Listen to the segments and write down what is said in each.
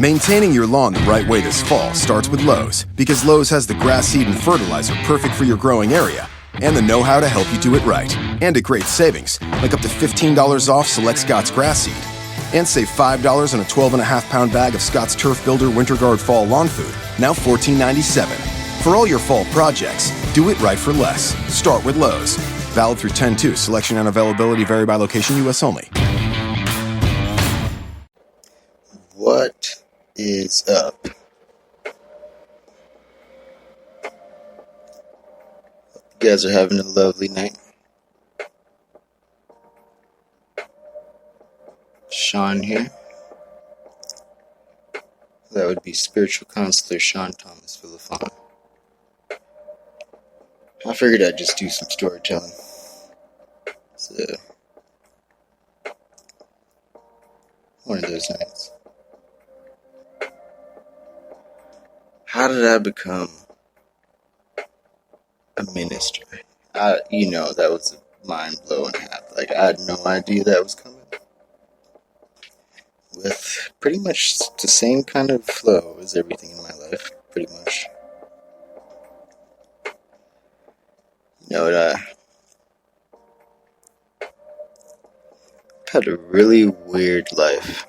Maintaining your lawn the right way this fall starts with Lowe's, because Lowe's has the grass seed and fertilizer perfect for your growing area, and the know-how to help you do it right. And at great savings, like up to $15 off select Scott's grass seed. And save $5 on a 12.5-pound bag of Scott's Turf Builder Winter Guard Fall Lawn Food, now $14.97. For all your fall projects, do it right for less. Start with Lowe's. Valid through 10/2. Selection and availability vary by location, U.S. only. What is up? You guys are having a lovely night. Sean here. That would be spiritual counselor Sean Thomas Philippon. I figured I'd just do some storytelling. So, one of those nights. How did I become a minister? That was a mind-blowing habit. Like, I had no idea that was coming. With pretty much the same kind of flow as everything in my life, pretty much. I had a really weird life.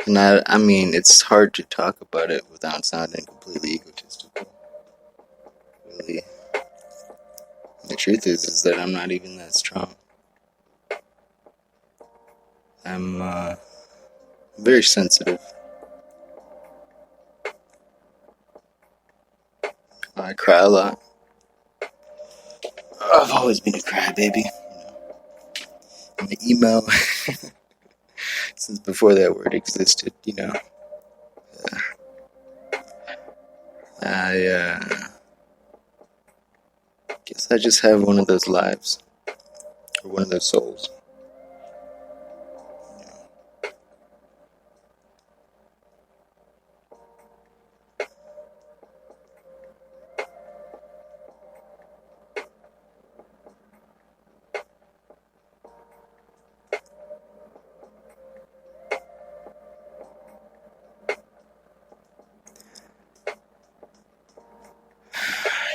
And I mean, it's hard to talk about it without sounding completely egotistical. Really. The truth is that I'm not even that strong. I'm very sensitive. I cry a lot. I've always been a crybaby. I'm an emo. Since before that word existed, I guess I just have one of those lives. Or one of those souls.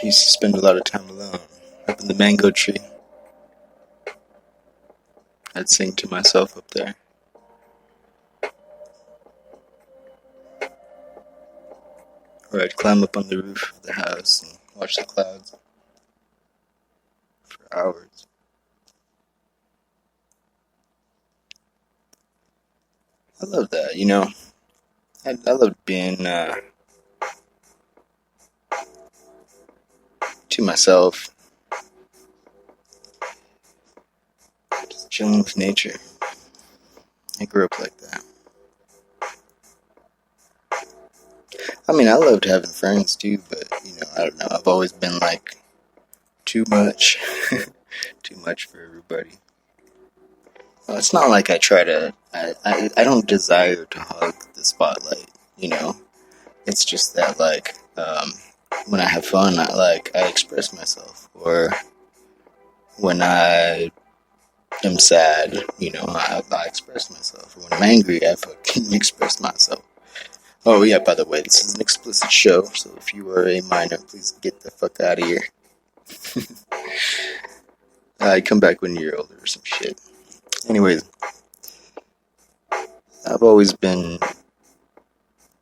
I used to spend a lot of time alone, up in the mango tree. I'd sing to myself up there. Or I'd climb up on the roof of the house and watch the clouds for hours. I love that, I loved being, to myself, just chilling with nature. I grew up like that. I mean, I loved having friends too, but I don't know. I've always been like too much, too much for everybody. Well, it's not like I try to. I don't desire to hug the spotlight. It's just that when I have fun, I express myself, or when I am sad, I express myself, or when I'm angry, I fucking express myself. Oh yeah, by the way, this is an explicit show, so if you are a minor, please get the fuck out of here. Come back when you're older or some shit. Anyways, I've always been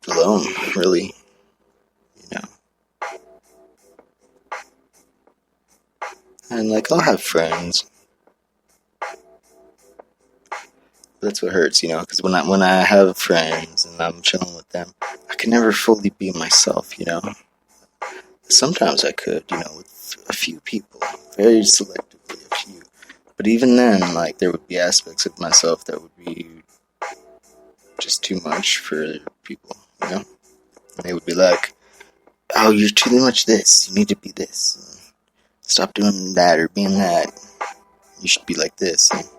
alone, really. And I'll have friends. That's what hurts, because when I have friends and I'm chilling with them, I can never fully be myself, Sometimes I could, with a few people, very selectively a few. But even then, there would be aspects of myself that would be just too much for people, And they would be like, oh, you're too much this, you need to be this. Stop doing that or being that. You should be like this. And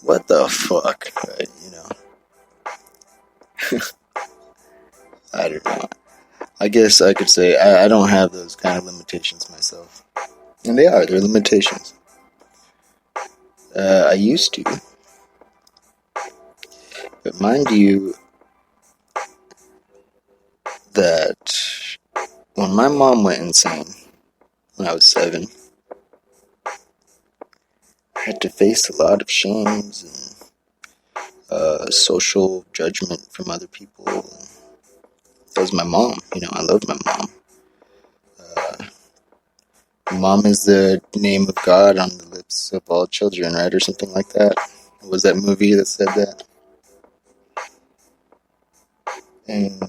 what the fuck, right? I don't know. I guess I could say I don't have those kind of limitations myself. And they're limitations. I used to. But mind you, that when my mom went insane when I was 7, I had to face a lot of shames and social judgment from other people. That was my mom. I loved my mom. Mom is the name of God on the lips of all children, right? Or something like that. What was that movie that said that? And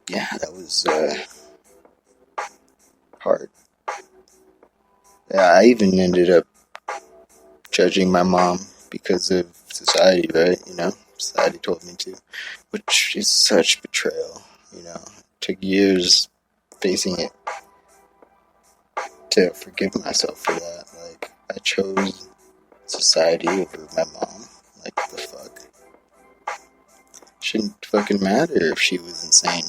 yeah, that was hard. Yeah, I even ended up judging my mom because of society, right? Society told me to, which is such betrayal. It took years facing it to forgive myself for that. Like, I chose society over my mom. Like, the fuck? Shouldn't fucking matter if she was insane.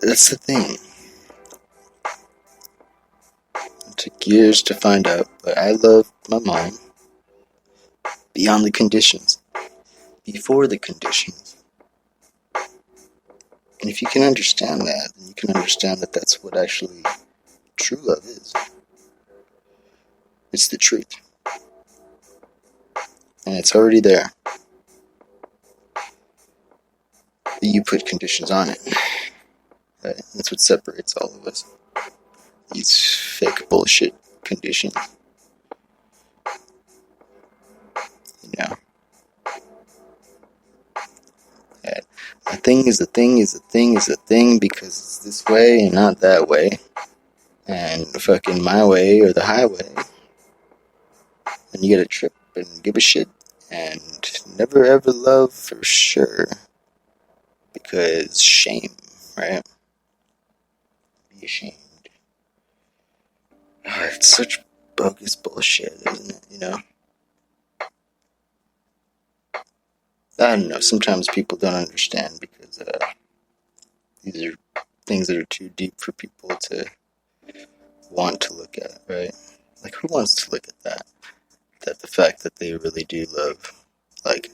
That's the thing. It took years to find out, but I loved my mom beyond the conditions, before the conditions. And if you can understand that, then you can understand that that's what actually true love is. It's the truth. And it's already there. You put conditions on it. Right? That's what separates all of us. These fake bullshit conditions. That a thing is a thing is a thing is a thing because it's this way and not that way. And fucking my way or the highway. And you gotta trip and give a shit. And never ever love for sure. Because shame, right? Be ashamed. Oh, it's such bogus bullshit, isn't it? I don't know, sometimes people don't understand because these are things that are too deep for people to want to look at, right? Like, who wants to look at that? That the fact that they really do love, like,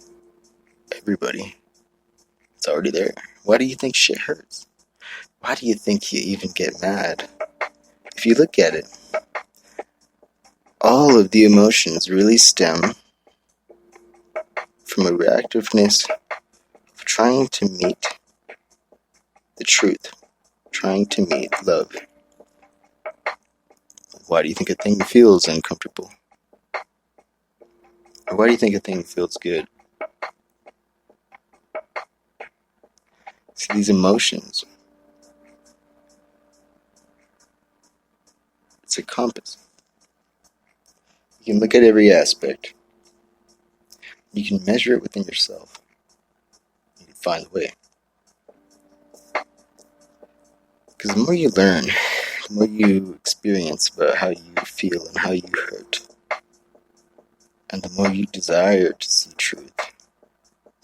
everybody. It's already there. Why do you think shit hurts? Why do you think you even get mad? If you look at it, all of the emotions really stem from a reactiveness of trying to meet the truth, trying to meet love. Why do you think a thing feels uncomfortable? Or why do you think a thing feels good? See, these emotions, it's a compass. You can look at every aspect. You can measure it within yourself. You can find a way. Because the more you learn, the more you experience about how you feel and how you hurt, and the more you desire to see truth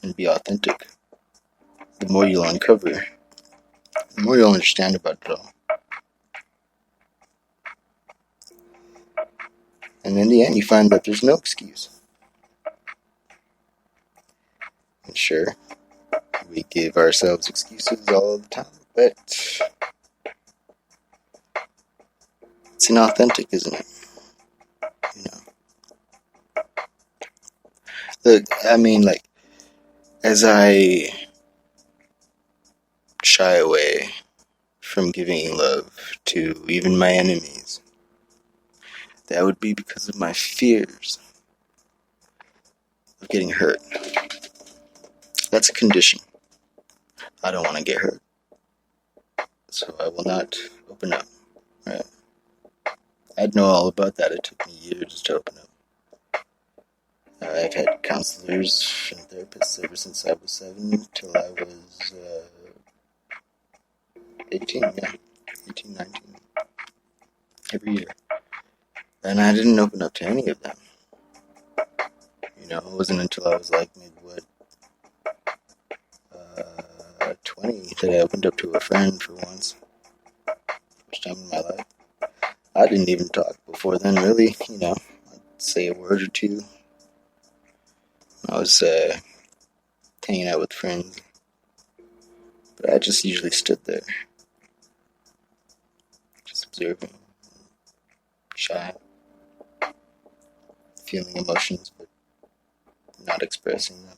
and be authentic, the more you'll uncover, the more you'll understand about it all. And in the end, you find that there's no excuse. And sure, we give ourselves excuses all the time, but it's inauthentic, isn't it? Look, I mean, like, as I shy away from giving love to even my enemies, that would be because of my fears of getting hurt. That's a condition. I don't want to get hurt. So I will not open up. Right? I'd know all about that. It took me years to open up. I've had counselors and therapists ever since I was 7 till I was 18, 19. Every year. And I didn't open up to any of them. It wasn't until I was like maybe 20 that I opened up to a friend for once. First time in my life. I didn't even talk before then, really. I'd say a word or two. I was hanging out with friends. But I just usually stood there, just observing, shy, feeling emotions, but not expressing them.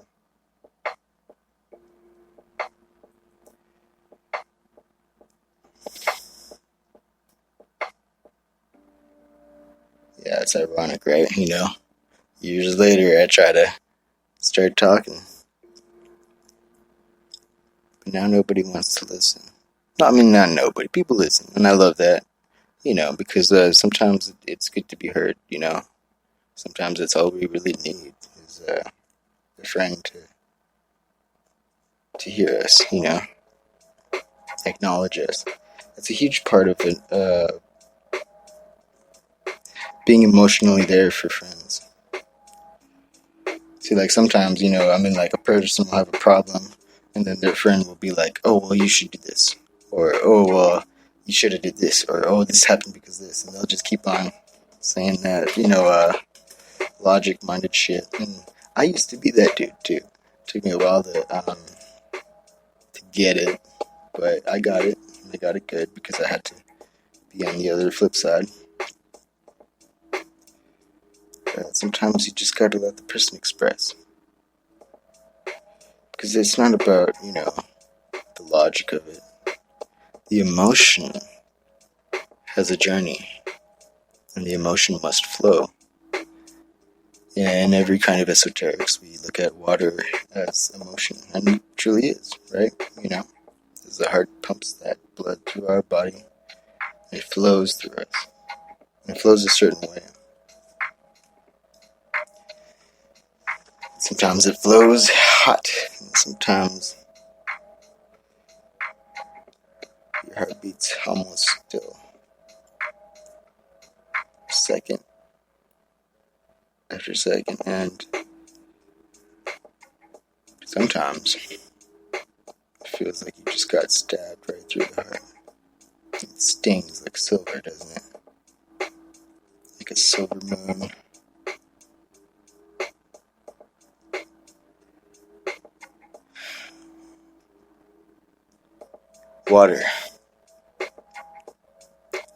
Yeah, it's ironic, right? Years later I try to start talking. But now nobody wants to listen. No, I mean, not nobody. People listen, and I love that, because sometimes it's good to be heard, Sometimes it's all we really need is a friend to hear us, acknowledge us. That's a huge part of it, being emotionally there for friends. See, like sometimes, I mean, like a person will have a problem, and then their friend will be like, "Oh, well, you should do this," or "Oh, well, you should have did this," or "Oh, this happened because this," and they'll just keep on saying that, logic-minded shit. And I used to be that dude too. It took me a while to get it, but I got it. And I got it good because I had to be on the other flip side. Sometimes you just gotta let the person express, because it's not about the logic of it. The emotion has a journey, and the emotion must flow. In every kind of esoterics, we look at water as emotion, and it truly is, right? As the heart pumps that blood through our body, it flows through us. And it flows a certain way. Sometimes it flows hot, and sometimes your heart beats almost still. Second after second, and sometimes it feels like you just got stabbed right through the heart. It stings like silver, doesn't it? Like a silver moon. Water.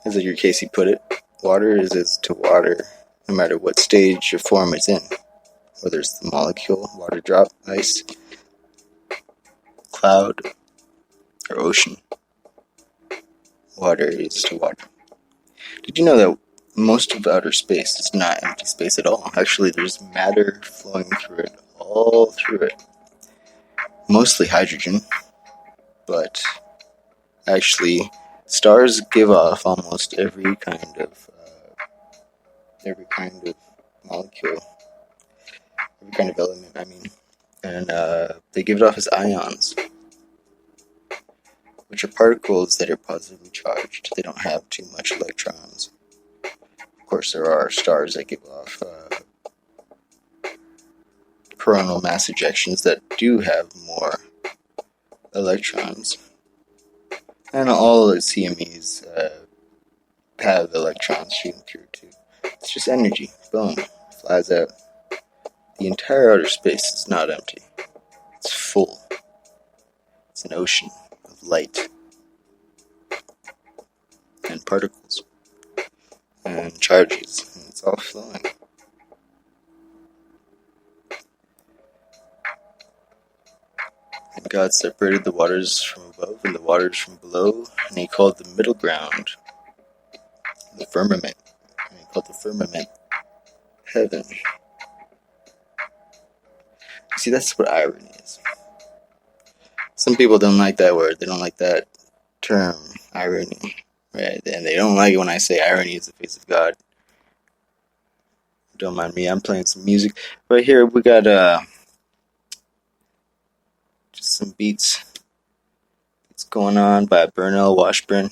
As Edgar Casey put it, water is as to water, no matter what stage or form it's in. Whether it's the molecule, water drop, ice, cloud, or ocean. Water is to water. Did you know that most of outer space is not empty space at all? Actually, there's matter flowing through it, all through it. Mostly hydrogen, but actually, stars give off almost every kind of molecule, every kind of element, and they give it off as ions, which are particles that are positively charged. They don't have too much electrons. Of course, there are stars that give off coronal mass ejections that do have more electrons. And all the CMEs have electrons shooting through too. It's just energy. Boom. Flies out. The entire outer space is not empty. It's full. It's an ocean of light and particles and charges, and it's all flowing. And God separated the waters from above and the waters from below, and he called the middle ground the firmament. And he called the firmament heaven. See, that's what irony is. Some people don't like that word. They don't like that term, irony. Right? And they don't like it when I say irony is the face of God. Don't mind me, I'm playing some music. Right here we got just some beats. It's going on by Burnell Washburn.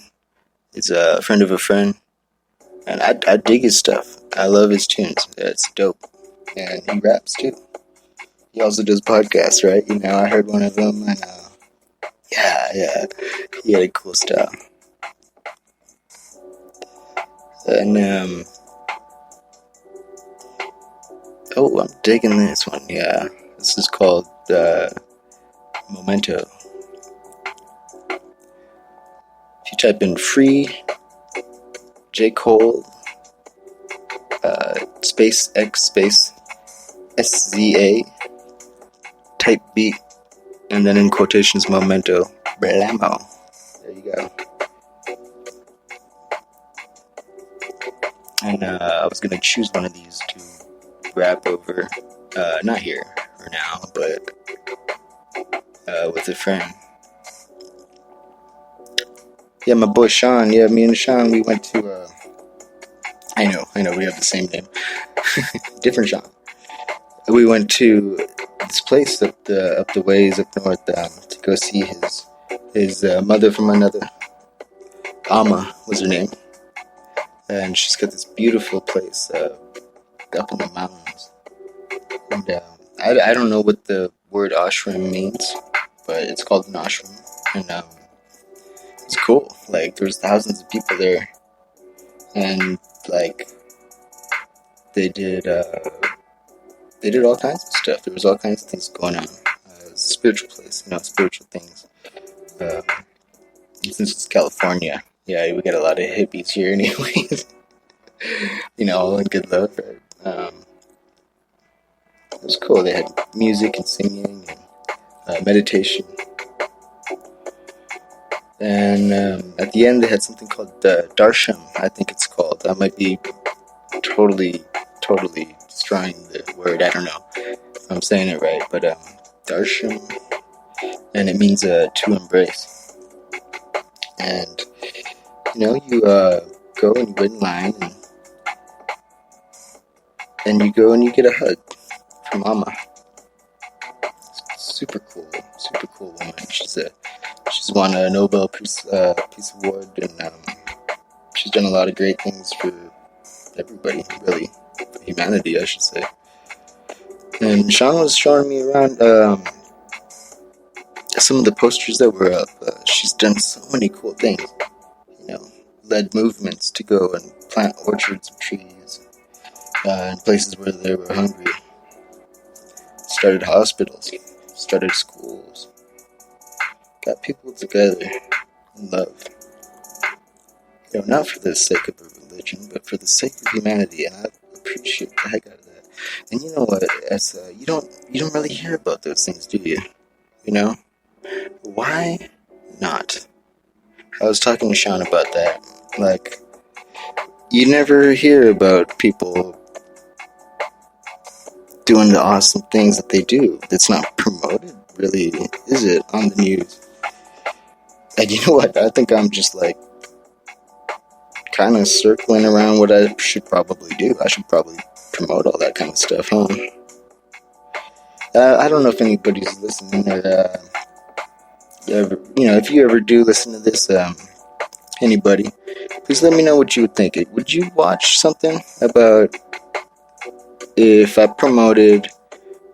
He's a friend of a friend. And I dig his stuff. I love his tunes. It's dope. And he raps too. He also does podcasts, right? I heard one of them, and yeah, he had a cool style. And I'm digging this one. Yeah, this is called Memento. If you type in free J. Cole space X space SZA type beat and then in quotations Memento Blammo. There you go. And I was gonna choose one of these to rap over, not here or now, but with a friend. Yeah, my boy Sean. Yeah, me and Sean, we went to. I know, we have the same name, different Sean. We went to this place up the ways up north to go see his mother from another. Alma was her name, and she's got this beautiful place up in the mountains. And I don't know what the word ashram means, but it's called an ashram, and it's cool. Like there's thousands of people there, and like they did all kinds of stuff. There was all kinds of things going on. It was a spiritual place, spiritual things. Since it's California, yeah, we get a lot of hippies here, anyways. All in good love, right? It was cool. They had music and singing and meditation. And at the end, they had something called Darsham, I think it's called. I might be totally destroying the word. I don't know if I'm saying it right, but Darsham, and it means to embrace. And you go and you wait in line, and you go and you get a hug from Mama. Super cool woman. She's won a Nobel Peace Award, and she's done a lot of great things for everybody, really, for humanity, I should say. And Sean was showing me around some of the posters that were up. She's done so many cool things, led movements to go and plant orchards of trees in places where they were hungry. Started hospitals, started schools, got people together in love. Not for the sake of a religion, but for the sake of humanity, and I appreciate the heck out of that. And you know what? You don't really hear about those things, do you? Why not? I was talking to Sean about that. Like, you never hear about people doing the awesome things that they do. It's not promoted, really, is it, on the news? And you know what? I think I'm just like kind of circling around what I should probably do. I should probably promote all that kind of stuff, huh? I don't know if anybody's listening, or if you ever do listen to this, anybody, please let me know what you would think. Would you watch something about if I promoted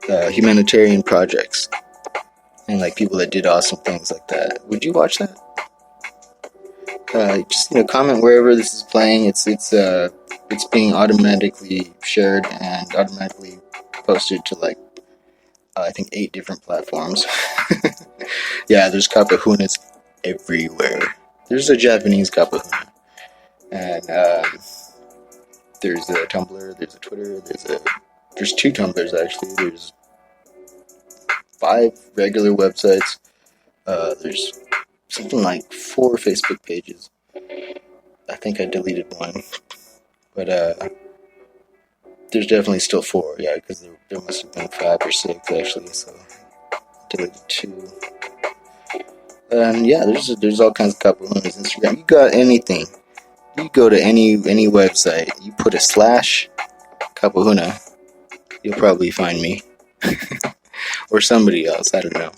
humanitarian projects and like people that did awesome things like that? Would you watch that? Just comment wherever this is playing. It's being automatically shared and automatically posted to like I think 8 different platforms. Yeah, there's kapahunas everywhere. There's a Japanese kapahuna, and there's a Tumblr, there's a Twitter, there's 2 Tumblrs actually. There's 5 regular websites. There's something like 4 Facebook pages. I think I deleted one, but there's definitely still 4. Yeah, because there must have been 5 or 6 actually. So I deleted 2. And yeah, there's all kinds of kapahunas. Instagram. You got anything? You go to any website. You put a / kapahuna. You'll probably find me or somebody else. I don't know.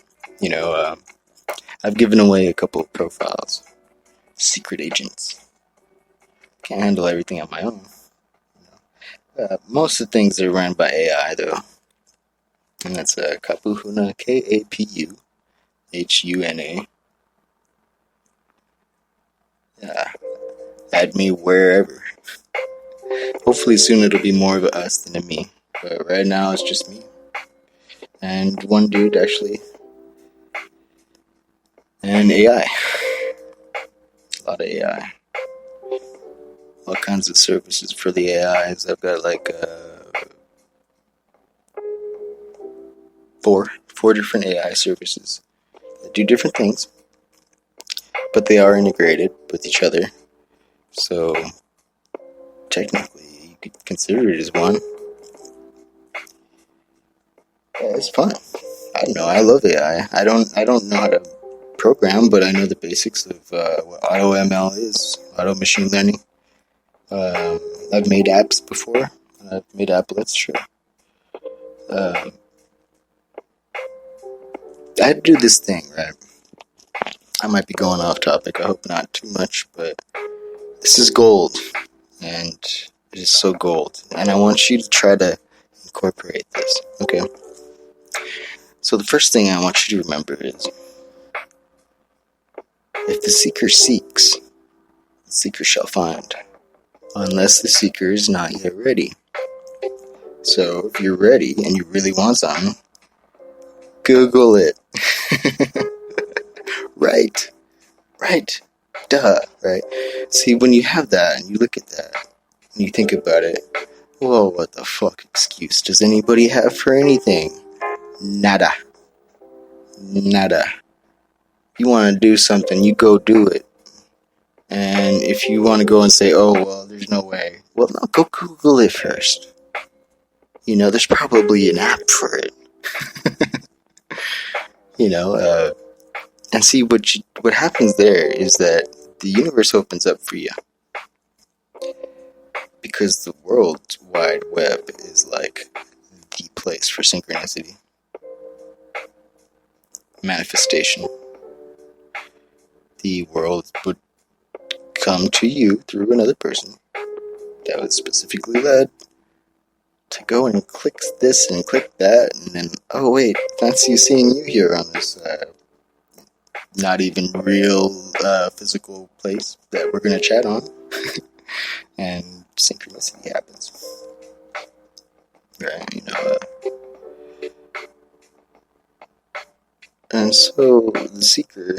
I've given away a couple of profiles. Secret agents. Can't handle everything on my own. Most of the things are run by AI, though. And that's Kapuhuna, Kapuhuna. Yeah. Add me wherever. Hopefully soon it'll be more of a us than a me. But right now it's just me. And one dude, actually. And AI. A lot of AI. All kinds of services for the AIs. I've got like four different AI services that do different things, but they are integrated with each other. So technically, you could consider it as one. Yeah, it's fun. I don't know. I love AI. I don't know how to program, but I know the basics of what auto ML is, auto machine learning. I've made apps before. I've made applets, sure. I do this thing, right? I might be going off topic. I hope not too much, but this is gold, and it is so gold. And I want you to try to incorporate this, okay? So the first thing I want you to remember is, if the seeker seeks, the seeker shall find, unless the seeker is not yet ready. So if you're ready and you really want something, Google it. Right. Duh, right? See, when you have that and you look at that and you think about it, whoa, what the fuck excuse does anybody have for anything? Nada. You want to do something, you go do it. And if you want to go and say, oh, well, there's no way. Well, no, go Google it first. You know, there's probably an app for it. And see, what happens there is that the universe opens up for you. Because the World Wide Web is like the place for synchronicity. Manifestation. The world would come to you through another person that was specifically led to go and click this and click that, and then, oh wait, fancy seeing you here on this not even real physical place that we're going to chat on. And synchronicity happens. Right, and so the seeker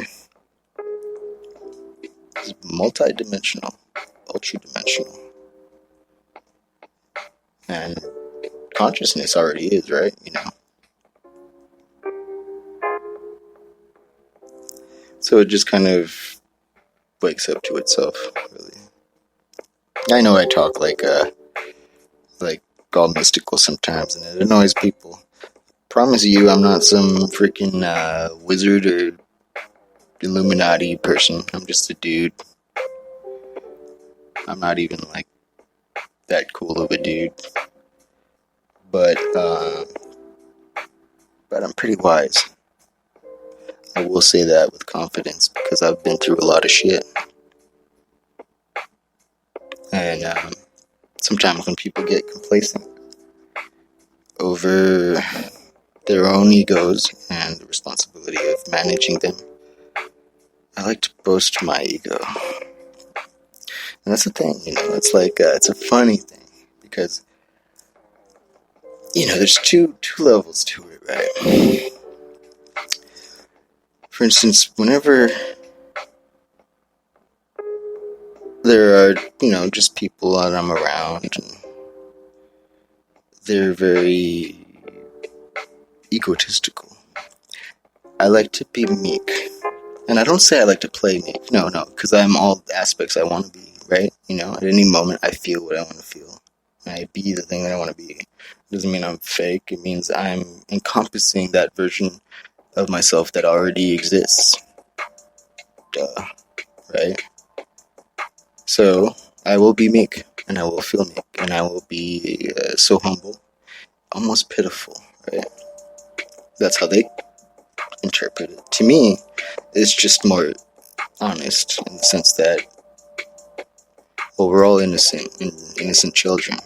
is multi-dimensional, ultra-dimensional. And consciousness already is, right? So it just kind of wakes up to itself, really. I know I talk like all mystical sometimes, and it annoys people. Promise you, I'm not some freaking wizard or Illuminati person. I'm just a dude. I'm not even like that cool of a dude, but I'm pretty wise. I will say that with confidence because I've been through a lot of shit. And sometimes when people get complacent over their own egos and the responsibility of managing them, I like to boast my ego. And that's the thing, it's like, it's a funny thing because, there's two levels to it, right? For instance, whenever there are, just people that I'm around, and they're very egotistical, I like to be meek. And I don't say I like to play meek. No, because I'm all aspects I want to be, right? At any moment I feel what I want to feel. I be the thing that I want to be. It doesn't mean I'm fake. It means I'm encompassing that version of myself that already exists. Duh. Right? So, I will be meek, and I will feel meek, and I will be so humble, almost pitiful, right? That's how they interpret it. To me, it's just more honest in the sense that, well, we're all innocent children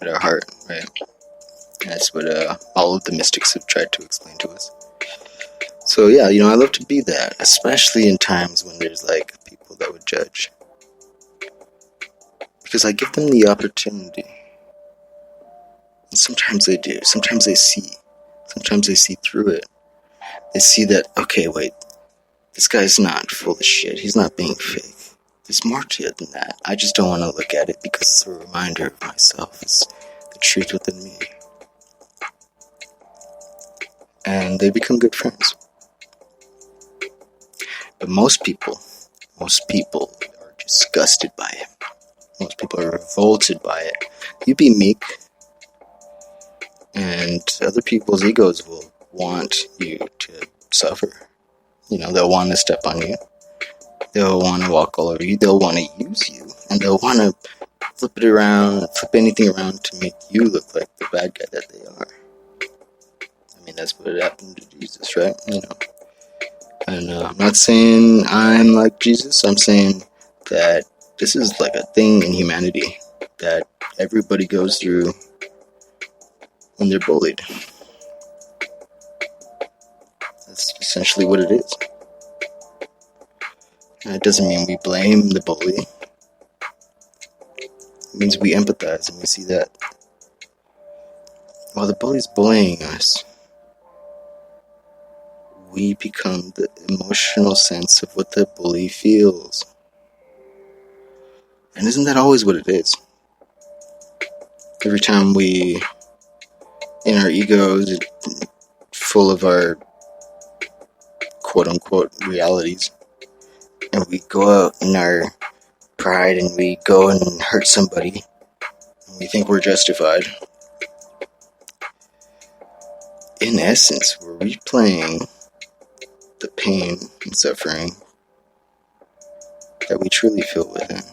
at our heart, right? And that's what all of the mystics have tried to explain to us. So yeah, I love to be that, especially in times when there's like people that would judge. Because I give them the opportunity. And sometimes they do. Sometimes they see. Sometimes they see through it. They see that, okay, wait, this guy's not full of shit. He's not being fake. There's more to it than that. I just don't want to look at it because it's a reminder of myself. It's the truth within me. And they become good friends. But most people are disgusted by it. Most people are revolted by it. You be meek, and other people's egos will want you to suffer. They'll want to step on you. They'll want to walk all over you. They'll want to use you. And they'll want to flip anything around to make you look like the bad guy that they are. I mean, that's what happened to Jesus, right? And I'm not saying I'm like Jesus. I'm saying that this is like a thing in humanity that everybody goes through when they're bullied. That's essentially what it is. And it doesn't mean we blame the bully. It means we empathize and we see that while the bully's bullying us, we become the emotional sense of what the bully feels. And isn't that always what it is? Every time we, in our egos, full of our quote-unquote realities, and we go out in our pride and we go and hurt somebody, and we think we're justified. In essence, we're replaying the pain and suffering that we truly feel within,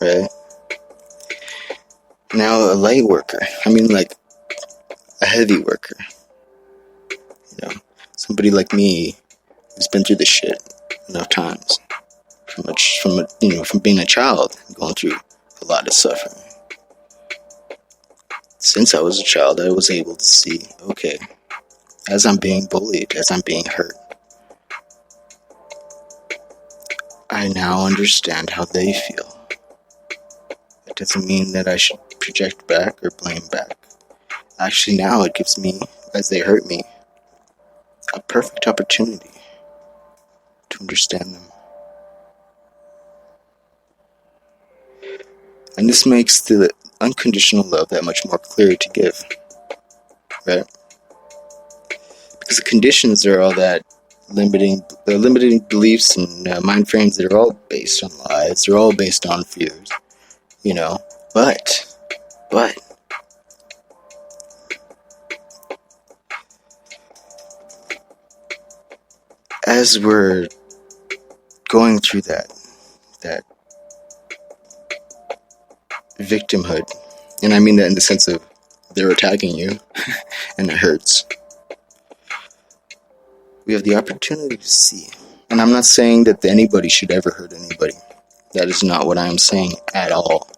right? Now, a light worker, like a heavy worker, somebody like me who's been through this shit enough times, from being a child, going through a lot of suffering. Since I was a child, I was able to see, okay, as I'm being bullied, as I'm being hurt, I now understand how they feel. It doesn't mean that I should project back or blame back. Actually, now it gives me, as they hurt me, a perfect opportunity to understand them. And this makes the unconditional love that much more clear to give, right? Because the conditions are all that limiting beliefs and mind frames that are all based on lies. They're all based on fears, But as we're going through that victimhood, and I mean that in the sense of they're attacking you and it hurts, we have the opportunity to see. And I'm not saying that anybody should ever hurt anybody. That is not what I am saying at all.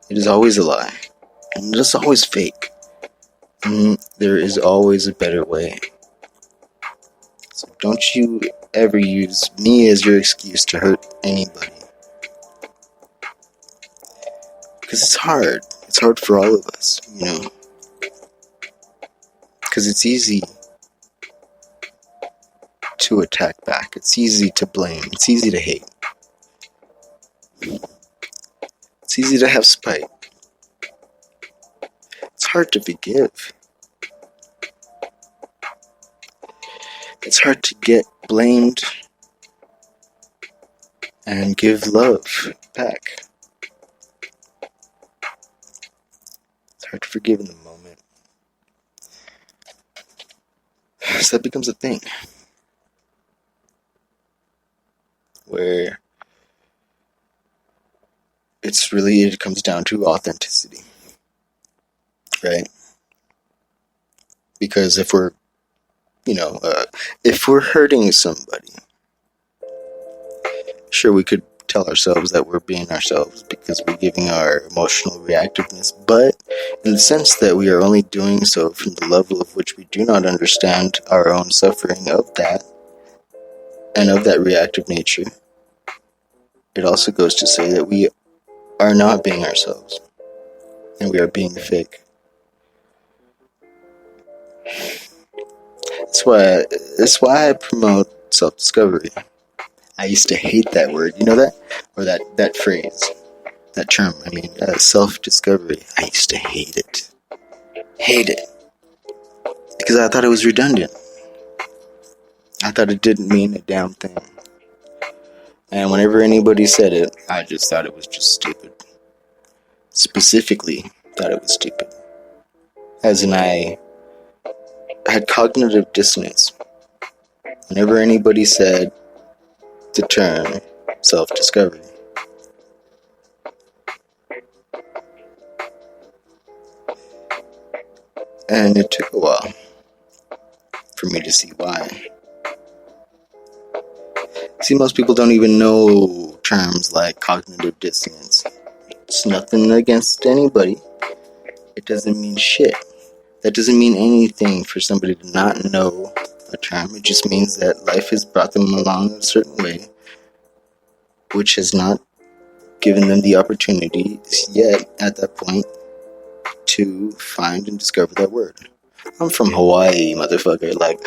It is always a lie, and it is always fake, and there is always a better way. So don't you ever use me as your excuse to hurt anybody. Because it's hard. It's hard for all of us, Because it's easy to attack back. It's easy to blame. It's easy to hate. It's easy to have spite. It's hard to forgive. It's hard to get blamed and give love back. It's hard to forgive in the moment. So that becomes a thing where it comes down to authenticity, right? Because if we're hurting somebody, sure, we could tell ourselves that we're being ourselves because we're giving our emotional reactiveness, but in the sense that we are only doing so from the level of which we do not understand our own suffering of that and of that reactive nature, it also goes to say that we are not being ourselves and we are being fake. That's why I promote self-discovery. I used to hate that word, you know that? Or that phrase, that term, self-discovery. I used to hate it. Hate it. Because I thought it was redundant. I thought it didn't mean a damn thing. And whenever anybody said it, I just thought it was just stupid. Specifically, thought it was stupid. As in, I had cognitive dissonance. Whenever anybody said the term self-discovery. And it took a while for me to see why. See, most people don't even know terms like cognitive dissonance. It's nothing against anybody. It doesn't mean shit. That doesn't mean anything for somebody to not know a term. It just means that life has brought them along a certain way, which has not given them the opportunity yet at that point to find and discover that word. I'm from Hawaii, motherfucker. Like,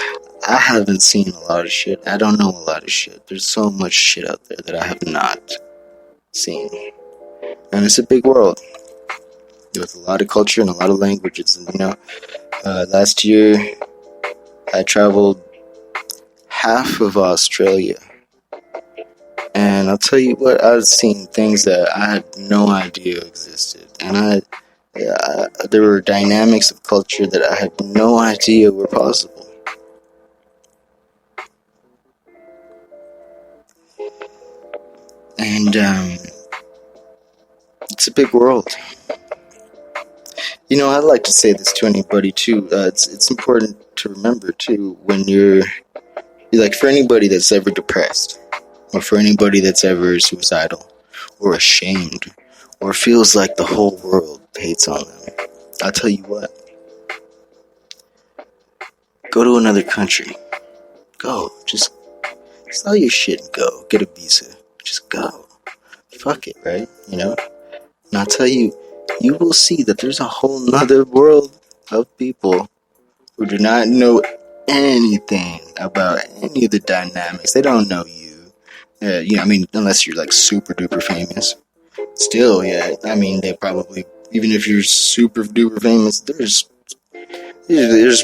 I haven't seen a lot of shit. I don't know a lot of shit. There's so much shit out there that I have not seen. And it's a big world with a lot of culture and a lot of languages. And, last year I traveled half of Australia. And I'll tell you what, I've seen things that I had no idea existed. And there were dynamics of culture that I had no idea were possible. And it's a big world. I'd like to say this to anybody too. It's important to remember too when you're like, for anybody that's ever depressed, or for anybody that's ever suicidal, or ashamed, or feels like the whole world hates on them. I'll tell you what. Go to another country. Go. Just sell your shit and go. Get a visa. Just go. Fuck it, right? And I'll tell you, you will see that there's a whole nother world of people who do not know anything about any of the dynamics. They don't know you. Unless you're like super duper famous. Still, yeah. They probably, even if you're super duper famous, there's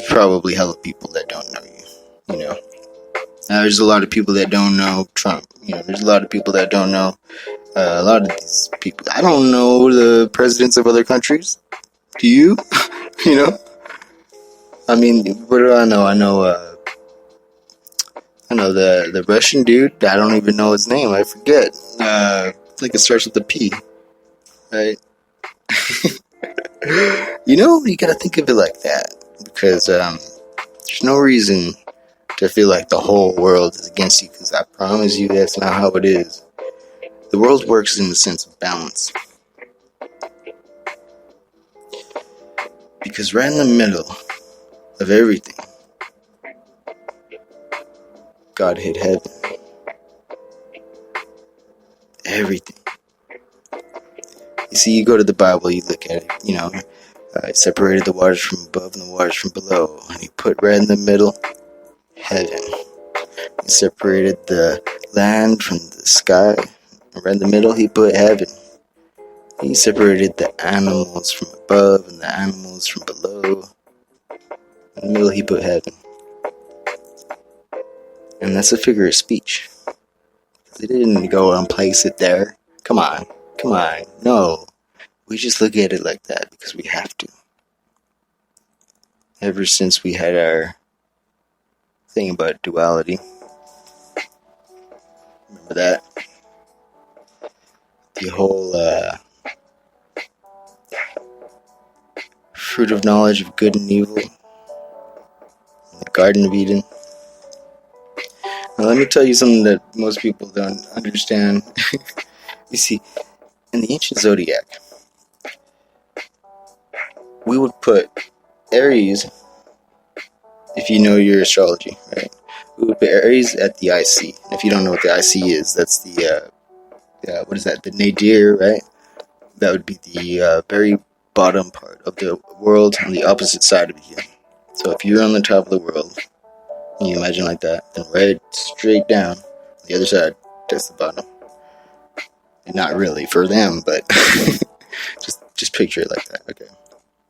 probably hella people that don't know you. There's a lot of people that don't know Trump. There's a lot of people that don't know a lot of these people. I don't know the presidents of other countries. Do you? What do I know? I know the Russian dude. I don't even know his name. I forget. I think it starts with a P. Right? You gotta think of it like that. Because there's no reason to feel like the whole world is against you. Because I promise you that's not how it is. The world works in the sense of balance. Because right in the middle of everything, God hid heaven. Everything. You see, you go to the Bible, you look at it, he separated the waters from above and the waters from below. And he put right in the middle, heaven. He separated the land from the sky. And right in the middle, he put heaven. He separated the animals from above and the animals from below. In the middle, he put heaven. And that's a figure of speech. They didn't go and place it there. Come on. No. We just look at it like that because we have to. Ever since we had our thing about duality. Remember that? The whole fruit of knowledge of good and evil. The Garden of Eden. Now let me tell you something that most people don't understand. You see, in the ancient zodiac, we would put Aries, if you know your astrology, right? We would put Aries at the IC. And if you don't know what the IC is, that's the, what is that? The nadir, right? That would be the very bottom part of the world on the opposite side of you. So if you're on the top of the world, You imagine like that, and right straight down the other side, that's the bottom. And not really for them, but just picture it like that. Okay.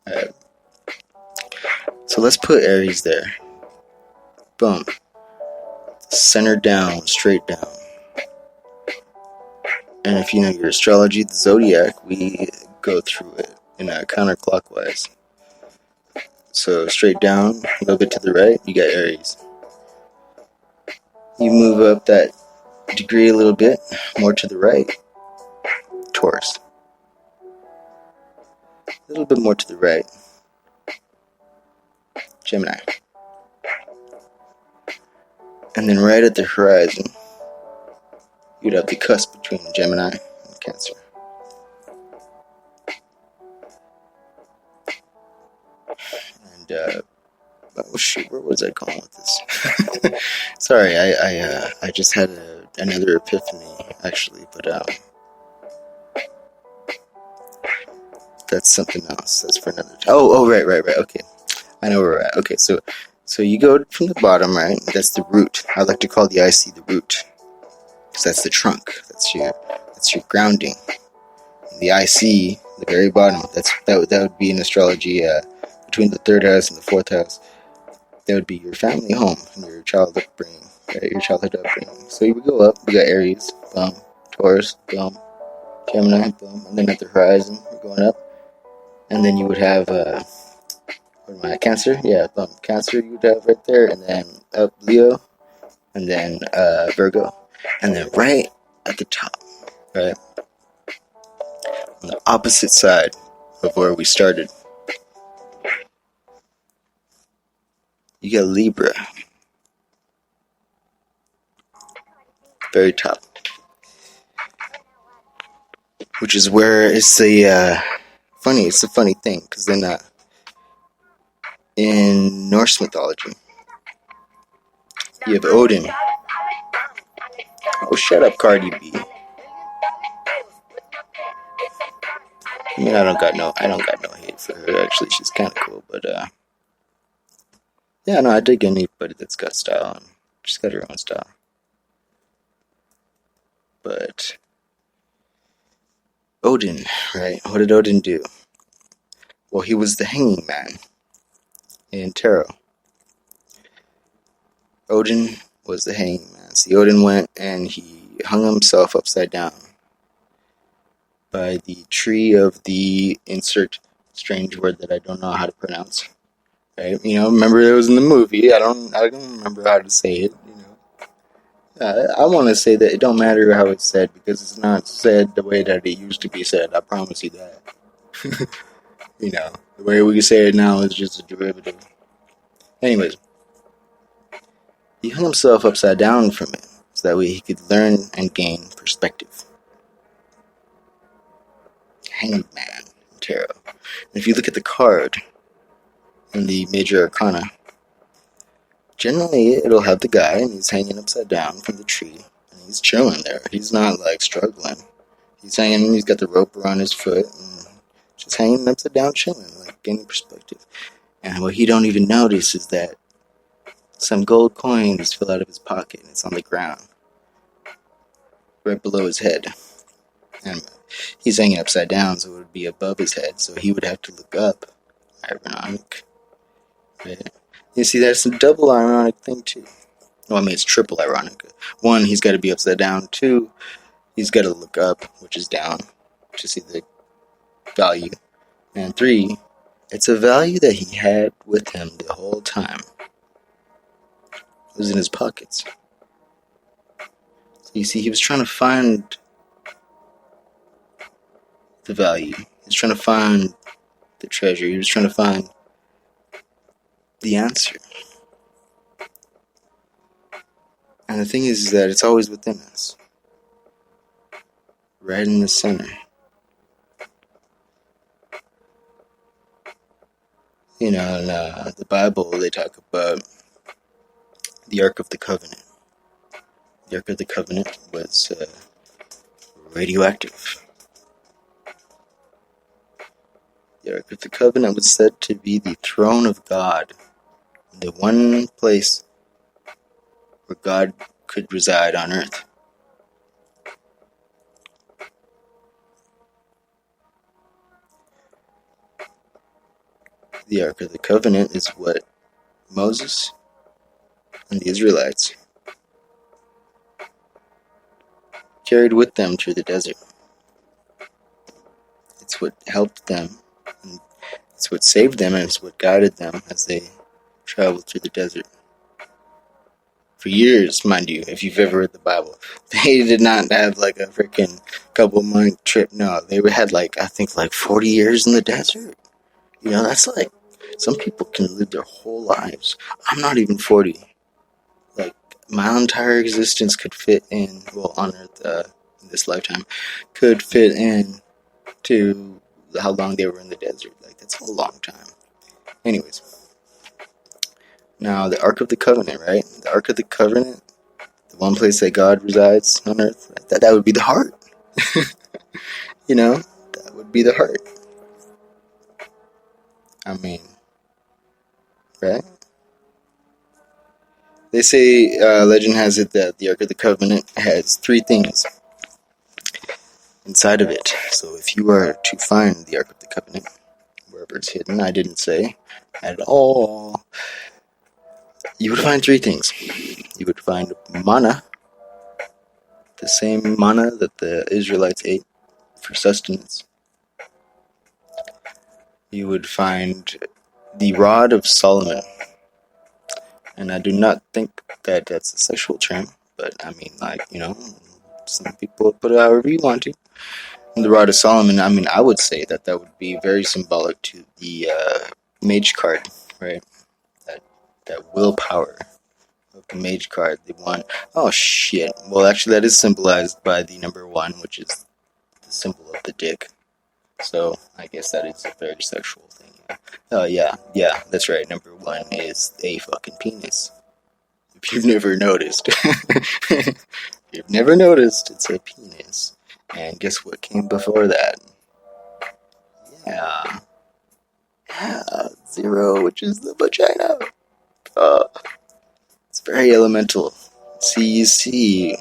Alright. So let's put Aries there. Boom. Center down, straight down. And if you know your astrology, the zodiac, we go through it in a counterclockwise. So straight down, a little bit to the right, you got Aries. You move up that degree a little bit, more to the right, Taurus. A little bit more to the right, Gemini. And then right at the horizon, you'd have the cusp between Gemini and Cancer. And, oh shoot, where was I going with this? Sorry, I just had another epiphany, actually, but, that's something else. That's for another time. Oh, right, okay. I know where we're at. Okay, so you go from the bottom, right? That's the root. I like to call the IC the root, because that's the trunk. That's your grounding. The IC, the very bottom. That would be in astrology between the third house and the fourth house. That would be your family home and your childhood upbringing, right? Your childhood upbringing. So you would go up. We got Aries, boom, Taurus, boom, Gemini, boom, and then at the horizon, we're going up, and then you would have Cancer, yeah, Cancer you would have right there, and then up Leo, and then Virgo, and then right at the top, right on the opposite side of where we started, you got Libra, very top, which is where it's a funny thing, because then in Norse mythology, you have Odin. Oh, shut up, Cardi B. I mean, I don't got no hate for her. Actually, she's kind of cool, but yeah, no, I dig anybody that's got style, and she's got her own style. But Odin, right? What did Odin do? Well, he was the hanging man in tarot. Odin was the hanging man. See, Odin went and he hung himself upside down by the tree of the insert strange word that I don't know how to pronounce. Right? You know, remember it was in the movie. I don't remember how to say it. You know, I want to say that it don't matter how it's said, because it's not said the way that it used to be said. I promise you that. You know, the way we say it now is just a derivative. Anyways, he hung himself upside down from it, so that way he could learn and gain perspective. Hanged Man in tarot. And if you look at the card in the major arcana, generally it'll have the guy and he's hanging upside down from the tree and he's chilling there. He's not like struggling. He's hanging, he's got the rope around his foot and just hanging upside down, chilling, like gaining perspective. And what he don't even notice is that some gold coins fell out of his pocket and it's on the ground right below his head. And he's hanging upside down, so it would be above his head, so he would have to look up. Ironic. Right? You see, that's a double ironic thing, too. Well, I mean, it's triple ironic. One, he's got to be upside down. Two, he's got to look up, which is down, to see the value. And three, it's a value that he had with him the whole time. It was in his pockets. So you see, he was trying to find the value. He was trying to find the treasure. He was trying to find the answer. And the thing is that it's always within us. Right in the center. You know, in the Bible, they talk about the Ark of the Covenant. The Ark of the Covenant was radioactive. The Ark of the Covenant was said to be the throne of God. The one place where God could reside on earth. The Ark of the Covenant is what Moses and the Israelites carried with them through the desert. It's what helped them, and it's what saved them, and it's what guided them as they traveled through the desert. For years, mind you, if you've ever read the Bible, they did not have like a freaking couple-month trip. No, they had like, I think like 40 years in the desert. You know, that's like, some people can live their whole lives. I'm not even 40. Like, my entire existence could fit in, well, on Earth, in this lifetime, could fit in to how long they were in the desert. Like, that's a long time. Anyways. Now, the Ark of the Covenant, right? The Ark of the Covenant, the one place that God resides on earth, that would be the heart. You know, that would be the heart. I mean, right? They say, legend has it that the Ark of the Covenant has 3 things inside of it. So if you were to find the Ark of the Covenant, wherever it's hidden, I didn't say at all, you would find 3 things. You would find manna, the same manna that the Israelites ate for sustenance. You would find the rod of Solomon. And I do not think that that's a sexual term, but I mean, like, you know, some people put it however you want to. And the rod of Solomon, I mean, I would say that would be very symbolic to the mage card, right? That willpower of the mage card. The one, oh shit. Well, actually, that is symbolized by the number 1, which is the symbol of the dick. So I guess that is a very sexual thing. Oh yeah, that's right. Number 1 is a fucking penis. If you've never noticed, it's a penis. And guess what came before that? Yeah, 0, which is the vagina. It's very elemental. See, you see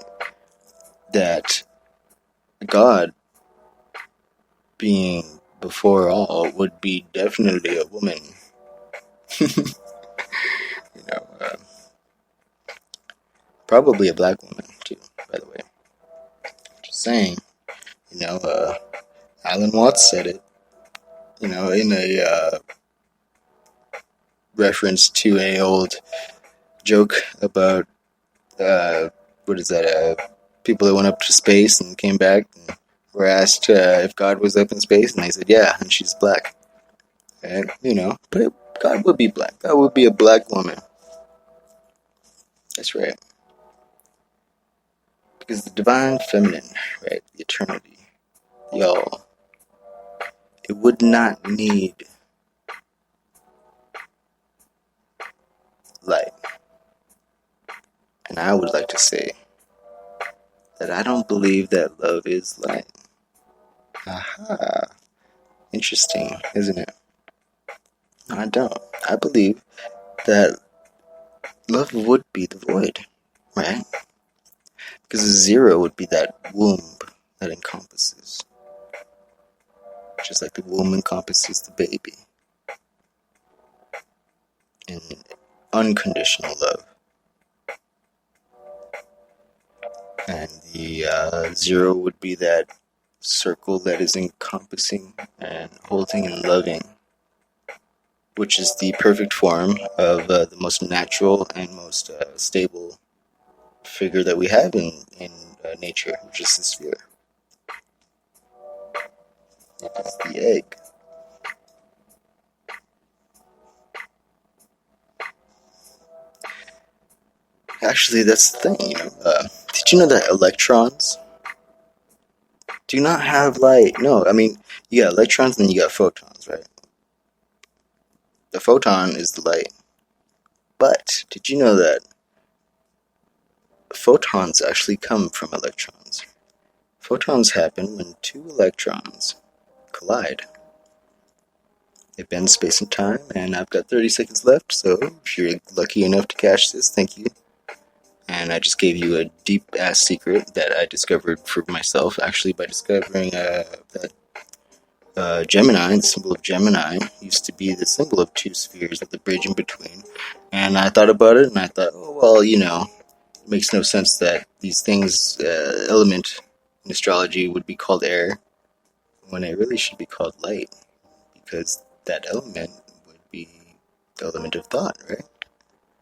that God, being before all, would be definitely a woman. You know, probably a black woman too, by the way. Just saying. You know, Alan Watts said it. You know, in a reference to an old joke about what is that? People that went up to space and came back and were asked if God was up in space, and they said, yeah, and she's black. And, you know, but God would be black. God would be a black woman. That's right. Because the divine feminine, right, the eternity, y'all, it would not need light. And I would like to say that I don't believe that love is light. Aha. Interesting, isn't it? No, I don't. I believe that love would be the void, right? Because 0 would be that womb that encompasses. Just like the womb encompasses the baby. In unconditional love. And the 0 would be that circle that is encompassing and holding and loving, which is the perfect form of the most natural and most stable figure that we have in nature, which is the sphere. It is the egg. Actually, that's the thing, you know. Did you know that electrons do not have light? No, I mean, you got electrons and you got photons, right? The photon is the light. But did you know that photons actually come from electrons? Photons happen when 2 electrons collide. They bend space and time, and I've got 30 seconds left, so if you're lucky enough to catch this, thank you. And I just gave you a deep ass secret that I discovered for myself, actually, by discovering that Gemini, the symbol of Gemini, used to be the symbol of two spheres with the bridge in between. And I thought about it, and I thought, oh, well, it makes no sense that these things, element in astrology, would be called air when it really should be called light, because that element would be the element of thought, right?